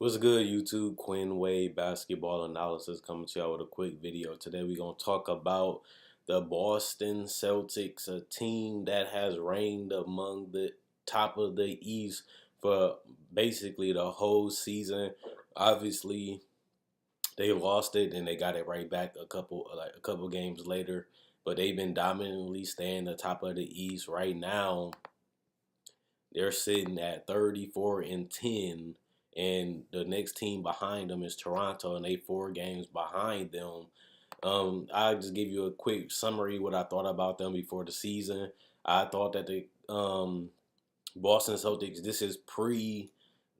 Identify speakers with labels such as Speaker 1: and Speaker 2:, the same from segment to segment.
Speaker 1: What's good, YouTube? Quinn Wade basketball analysis coming to y'all with a quick video. Today we're going to talk about the Boston Celtics, a team that has reigned among the top of the East for basically the whole season. Obviously, they lost it and they got it right back a couple games later, but they've been dominantly staying the top of the East. Right now, they're sitting at 34-10, and the next team behind them is Toronto, and they 4 games behind them. I'll just give you a quick summary what I thought about them before the season. I thought that the Boston Celtics, this is pre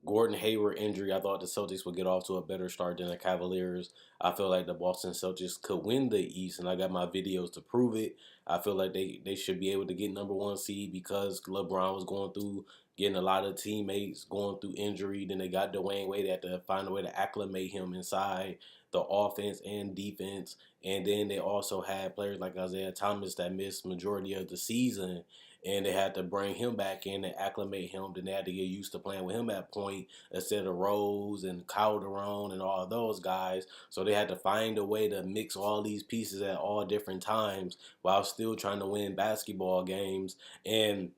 Speaker 1: Gordon Hayward injury. I thought the Celtics would get off to a better start than the Cavaliers. I feel like the Boston Celtics could win the East, and I got my videos to prove it. I feel like they should be able to get number 1 seed because LeBron was going through getting a lot of teammates going through injury. Then they got Dwayne Wade. They had to find a way to acclimate him inside the offense and defense. And then they also had players like Isaiah Thomas that missed majority of the season, and they had to bring him back in and acclimate him. Then they had to get used to playing with him at point instead of Rose and Calderon and all those guys. So they had to find a way to mix all these pieces at all different times while still trying to win basketball games. And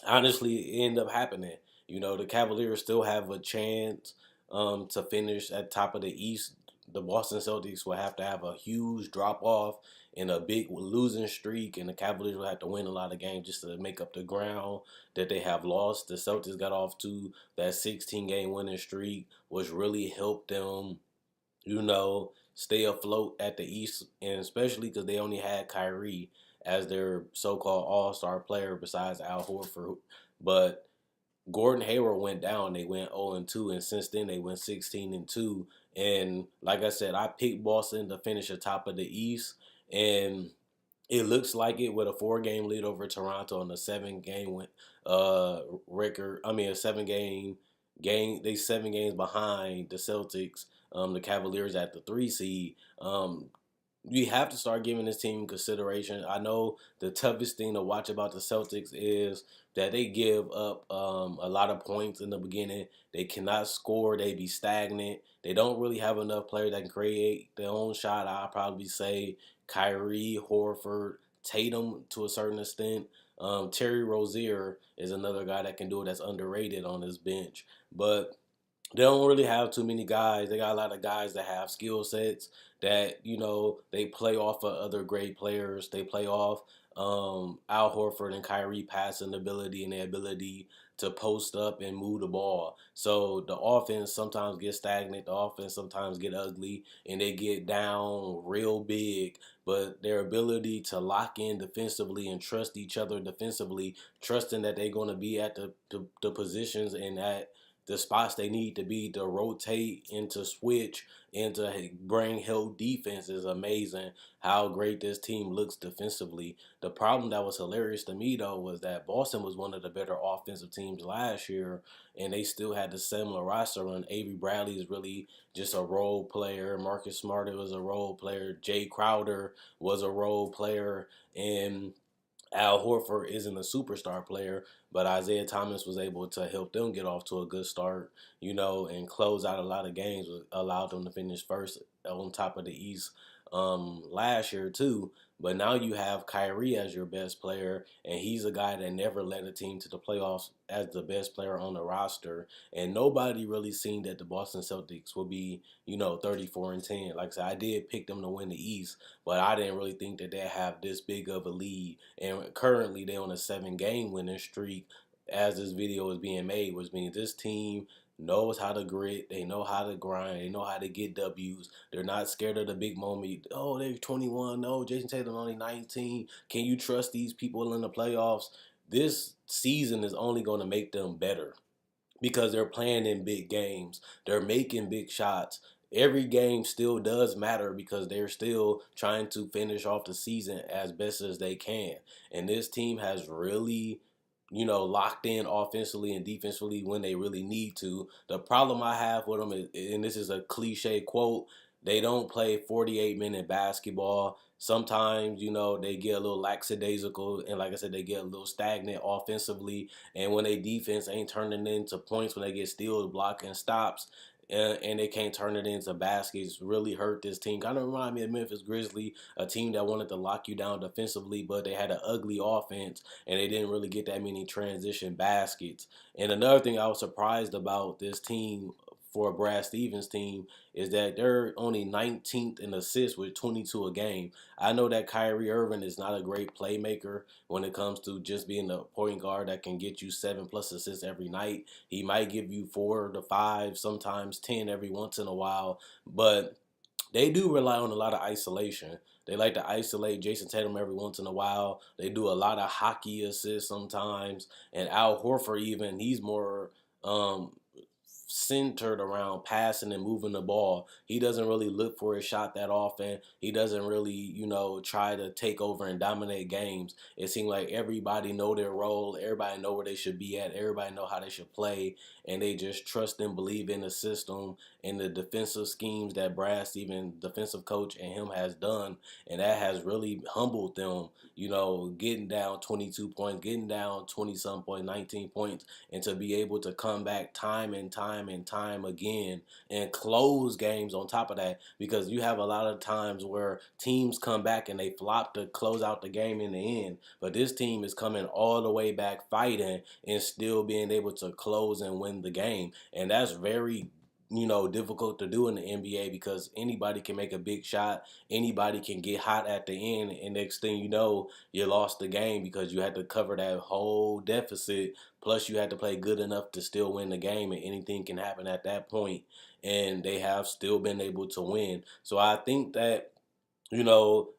Speaker 1: honestly, it ended up happening. The Cavaliers still have a chance to finish at top of the East. The Boston Celtics will have to have a huge drop off and a big losing streak, and the Cavaliers will have to win a lot of games just to make up the ground that they have lost. The Celtics got off to that 16-game winning streak, which really helped them, stay afloat at the East, and especially because they only had Kyrie as their so-called all-star player besides Al Horford. But Gordon Hayward went down. They went 0-2, and since then they went 16-2. And like I said, I picked Boston to finish atop of the East, and it looks like it with a 4-game lead over Toronto and a 7-game record. I mean, a 7-game game. They 7 games behind the Celtics. The Cavaliers at the 3 seed. You have to start giving this team consideration. I know the toughest thing to watch about the Celtics is that they give up a lot of points in the beginning. They cannot score. They be stagnant. They don't really have enough players that can create their own shot. I'll probably say Kyrie, Horford, Tatum to a certain extent. Terry Rozier is another guy that can do it that's underrated on this bench. But they don't really have too many guys. They got a lot of guys that have skill sets that, they play off of other great players. They play off Al Horford and Kyrie passing ability and their ability to post up and move the ball. So the offense sometimes gets stagnant. The offense sometimes get ugly and they get down real big. But their ability to lock in defensively and trust each other defensively, trusting that they're going to be at the positions and at the spots they need to be to rotate and to switch and to bring help defense is amazing. How great this team looks defensively. The problem that was hilarious to me though was that Boston was one of the better offensive teams last year, and they still had the similar roster. And Avery Bradley is really just a role player. Marcus Smart was a role player. Jay Crowder was a role player, and Al Horford isn't a superstar player, but Isaiah Thomas was able to help them get off to a good start, and close out a lot of games, allowed them to finish first on top of the East last year too. But now you have Kyrie as your best player, and he's a guy that never led a team to the playoffs as the best player on the roster. And nobody really seen that the Boston Celtics would be, 34-10. Like I said, I did pick them to win the East, but I didn't really think that they have this big of a lead. And currently they're on a 7-game winning streak as this video is being made, which means this team knows how to grit, they know how to grind, they know how to get W's. They're not scared of the big moment. Oh, they're 21. No, Jason Tatum only 19. Can you trust these people in the playoffs? This season is only going to make them better because they're playing in big games. They're making big shots. Every game still does matter because they're still trying to finish off the season as best as they can. And this team has really, locked in offensively and defensively when they really need to. The problem I have with them is, and this is a cliche quote, they don't play 48-minute basketball. Sometimes, they get a little lackadaisical, and like I said, they get a little stagnant offensively. And when they defense ain't turning into points, when they get steals, block, and stops, and they can't turn it into baskets. Really hurt this team. Kind of remind me of Memphis Grizzlies, a team that wanted to lock you down defensively, but they had an ugly offense and they didn't really get that many transition baskets. And another thing I was surprised about this team, for Brad Stevens' team, is that they're only 19th in assists with 22 a game. I know that Kyrie Irving is not a great playmaker when it comes to just being a point guard that can get you 7+ assists every night. He might give you 4 to 5, sometimes 10 every once in a while, but they do rely on a lot of isolation. They like to isolate Jason Tatum every once in a while. They do a lot of hockey assists sometimes. And Al Horford, even, he's more um, centered around passing and moving the ball. He doesn't really look for a shot that often. He doesn't really, try to take over and dominate games. It seems like everybody know their role. Everybody know where they should be at. Everybody know how they should play. And they just trust and believe in the system and the defensive schemes that Brad Stevens, defensive coach, and him has done. And that has really humbled them, getting down 22 points, getting down 20-some points, 19 points, and to be able to come back time and time and time again and close games on top of that, because you have a lot of times where teams come back and they flop to close out the game in the end, but this team is coming all the way back fighting and still being able to close and win the game. And that's very difficult to do in the NBA, because anybody can make a big shot, anybody can get hot at the end, and next thing you know, you lost the game because you had to cover that whole deficit. Plus, you had to play good enough to still win the game, and anything can happen at that point. And they have still been able to win. So I think that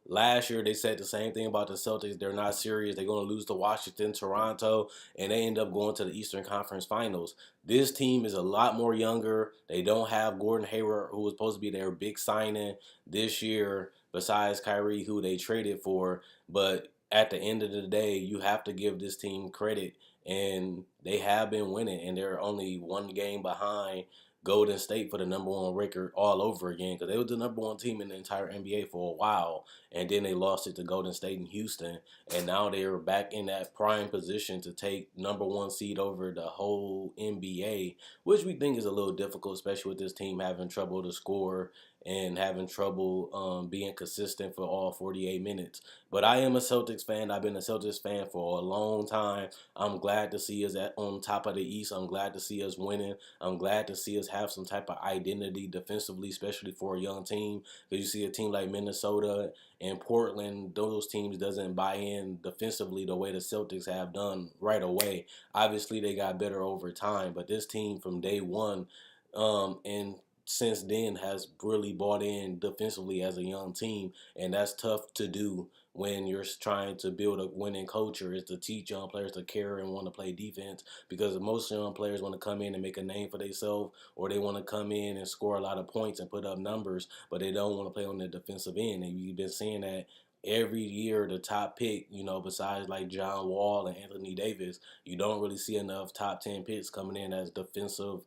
Speaker 1: last year they said the same thing about the Celtics. They're not serious. They're going to lose to Washington, Toronto, and they end up going to the Eastern Conference Finals. This team is a lot more younger. They don't have Gordon Hayward, who was supposed to be their big signing this year, besides Kyrie, who they traded for. But at the end of the day, you have to give this team credit, and they have been winning, and they're only one game behind Golden State for the number one record all over again, because they were the number one team in the entire NBA for a while, and then they lost it to Golden State and Houston, and now they are back in that prime position to take number one seed over the whole NBA, which we think is a little difficult, especially with this team having trouble to score and having trouble being consistent for all 48 minutes. But I am a Celtics fan. I've been a Celtics fan for a long time. I'm glad to see us on top of the East. I'm glad to see us winning. I'm glad to see us have some type of identity defensively, especially for a young team. Because you see a team like Minnesota and Portland, those teams doesn't buy in defensively the way the Celtics have done right away. Obviously, they got better over time, but this team from day one, and since then, has really bought in defensively as a young team, and that's tough to do when you're trying to build a winning culture, is to teach young players to care and want to play defense, because most young players want to come in and make a name for themselves, or they want to come in and score a lot of points and put up numbers, but they don't want to play on the defensive end. And you've been seeing that every year, the top pick, besides like John Wall and Anthony Davis, you don't really see enough top 10 picks coming in as defensive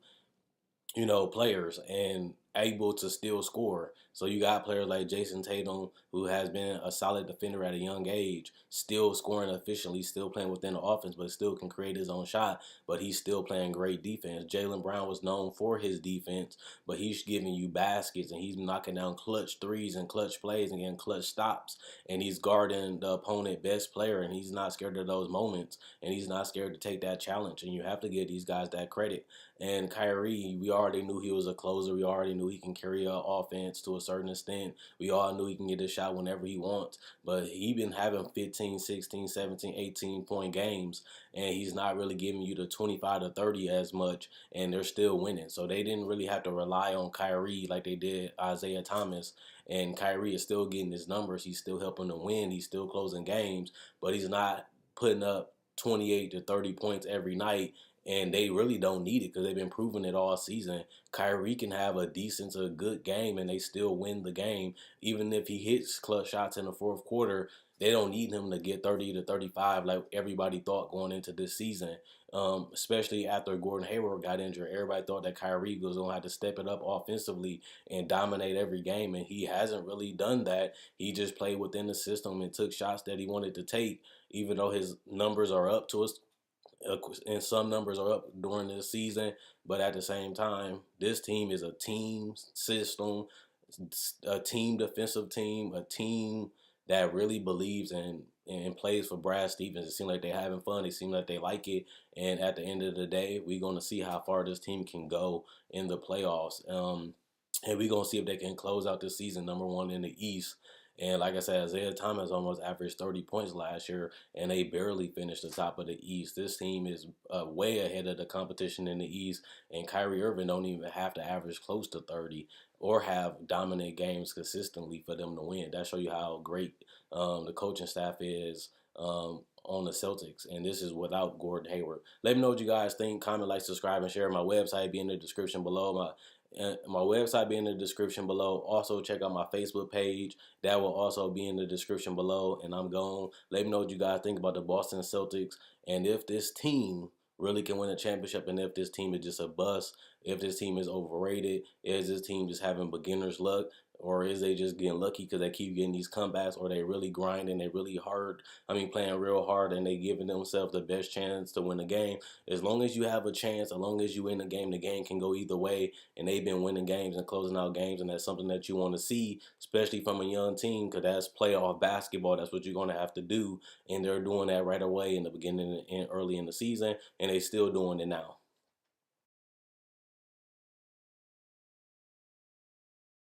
Speaker 1: players and able to still score. So you got players like Jason Tatum, who has been a solid defender at a young age, still scoring efficiently, still playing within the offense, but still can create his own shot, but he's still playing great defense. Jaylen Brown was known for his defense, but he's giving you baskets, and he's knocking down clutch threes and clutch plays and getting clutch stops, and he's guarding the opponent best player, and he's not scared of those moments, and he's not scared to take that challenge, and you have to give these guys that credit. And Kyrie, we already knew he was a closer. We already knew he can carry an offense to a certain extent. We all knew he can get a shot whenever he wants. But he been having 15, 16, 17, 18-point games, and he's not really giving you the 25 to 30 as much, and they're still winning. So they didn't really have to rely on Kyrie like they did Isaiah Thomas. And Kyrie is still getting his numbers. He's still helping them win. He's still closing games, but he's not putting up 28 to 30 points every night, and they really don't need it because they've been proving it all season. Kyrie can have a decent to good game and they still win the game. Even if he hits clutch shots in the fourth quarter, they don't need him to get 30 to 35 like everybody thought going into this season. Especially after Gordon Hayward got injured, everybody thought that Kyrie was going to have to step it up offensively and dominate every game, and he hasn't really done that. He just played within the system and took shots that he wanted to take, even though his numbers are up to us and some numbers are up during this season. But at the same time, this team is a team system, a team defensive team, a team that really believes in and plays for Brad Stevens. It seems like they're having fun. It seems like they like it. And at the end of the day, we're going to see how far this team can go in the playoffs. And we're going to see if they can close out this season number one in the East. And like I said, Isaiah Thomas almost averaged 30 points last year, and they barely finished the top of the East. This team is way ahead of the competition in the East, and Kyrie Irving don't even have to average close to 30 or have dominant games consistently for them to win. That show you how great the coaching staff is on the Celtics, and this is without Gordon Hayward. Let me know what you guys think. Comment, like, subscribe, and share. My website be in the description below. My website be in the description below. Also, check out my Facebook page. That will also be in the description below. And I'm gone. Let me know what you guys think about the Boston Celtics and if this team really can win a championship, and if this team is just a bust, if this team is overrated, is this team just having beginner's luck, or is they just getting lucky because they keep getting these comebacks, or they really grinding, they really hard. I mean, playing real hard, and they giving themselves the best chance to win the game. As long as you have a chance, as long as you win the game can go either way. And they've been winning games and closing out games, and that's something that you want to see, especially from a young team, because that's playoff basketball. That's what you're going to have to do, and they're doing that right away in the beginning and early in the season, and they still doing it now.